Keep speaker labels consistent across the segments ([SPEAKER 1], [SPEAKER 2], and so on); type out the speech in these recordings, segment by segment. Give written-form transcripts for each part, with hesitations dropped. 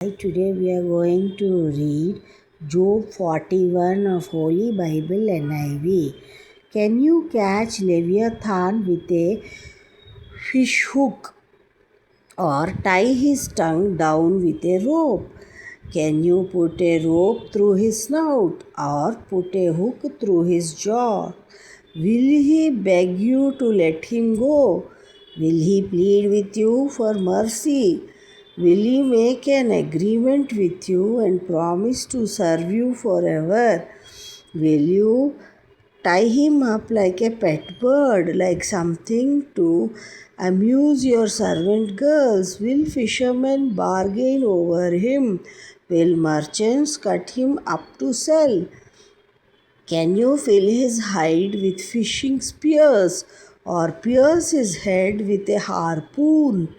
[SPEAKER 1] Today we are going to read Job 41 of Holy Bible NIV. Can you catch Leviathan with a fish hook or tie his tongue down with a rope? Can you put a rope through his snout or put a hook through his jaw? Will he beg you to let him go? Will he plead with you for mercy? Will he make an agreement with you and promise to serve you forever? Will you tie him up like a pet bird, like something to amuse your servant girls? Will fishermen bargain over him? Will merchants cut him up to sell? Can you fill his hide with fishing spears or pierce his head with a harpoon?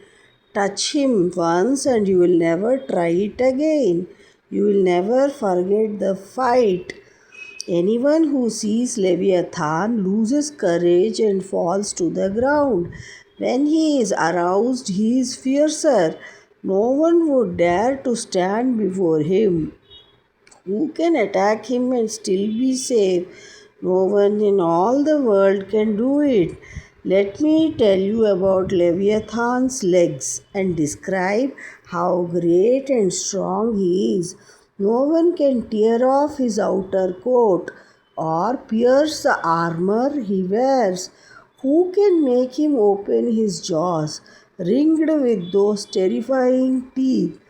[SPEAKER 1] Touch him once and you will never try it again. You will never forget the fight. Anyone who sees Leviathan loses courage and falls to the ground. When he is aroused, he is fiercer. No one would dare to stand before him. Who can attack him and still be safe? No one in all the world can do it. Let me tell you about Leviathan's legs and describe how great and strong he is. No one can tear off his outer coat or pierce the armor he wears. Who can make him open his jaws, ringed with those terrifying teeth?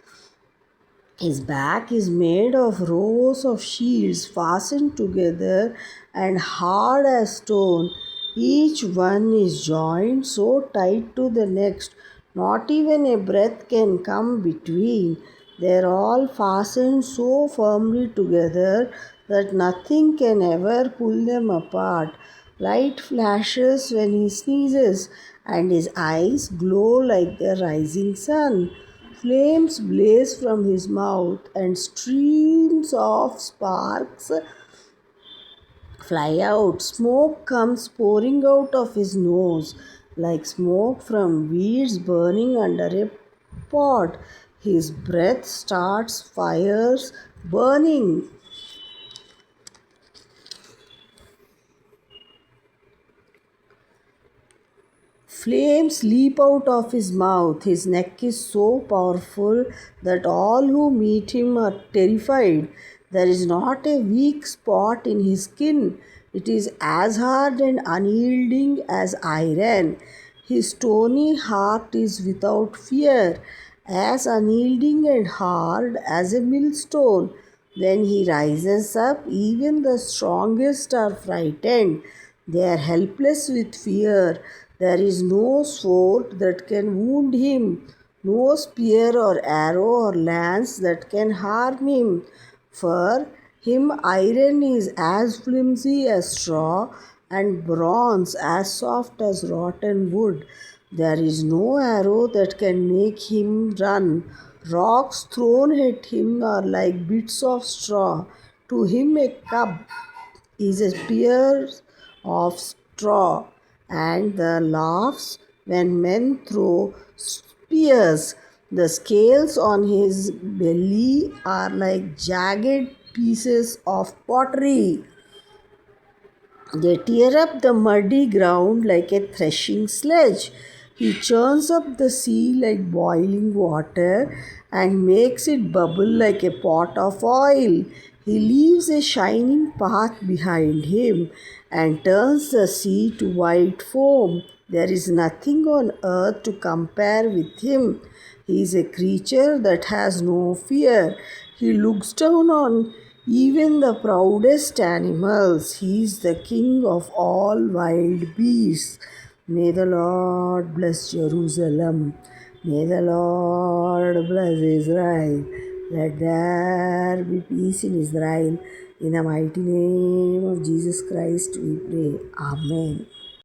[SPEAKER 1] His back is made of rows of shields fastened together and hard as stone. Each one is joined so tight to the next, not even a breath can come between. They are all fastened so firmly together that nothing can ever pull them apart. Light flashes when he sneezes, and his eyes glow like the rising sun. Flames blaze from his mouth, and streams of sparks fly out. Smoke comes pouring out of his nose, like smoke from weeds burning under a pot. His breath starts fires burning. Flames leap out of his mouth. His neck is so powerful that all who meet him are terrified. There is not a weak spot in his skin. It is as hard and unyielding as iron. His stony heart is without fear, as unyielding and hard as a millstone. When he rises up, even the strongest are frightened. They are helpless with fear. There is no sword that can wound him, no spear or arrow or lance that can harm him. For him, iron is as flimsy as straw, and bronze as soft as rotten wood. There is no arrow that can make him run. Rocks thrown at him are like bits of straw. To him, a cub is a spear of straw, and the laughs when men throw spears. The scales on his belly are like jagged pieces of pottery. They tear up the muddy ground like a threshing sledge. He churns up the sea like boiling water and makes it bubble like a pot of oil. He leaves a shining path behind him and turns the sea to white foam. There is nothing on earth to compare with him. He is a creature that has no fear. He looks down on even the proudest animals. He is the king of all wild beasts. May the Lord bless Jerusalem. May the Lord bless Israel. Let there be peace in Israel. In the mighty name of Jesus Christ we pray. Amen.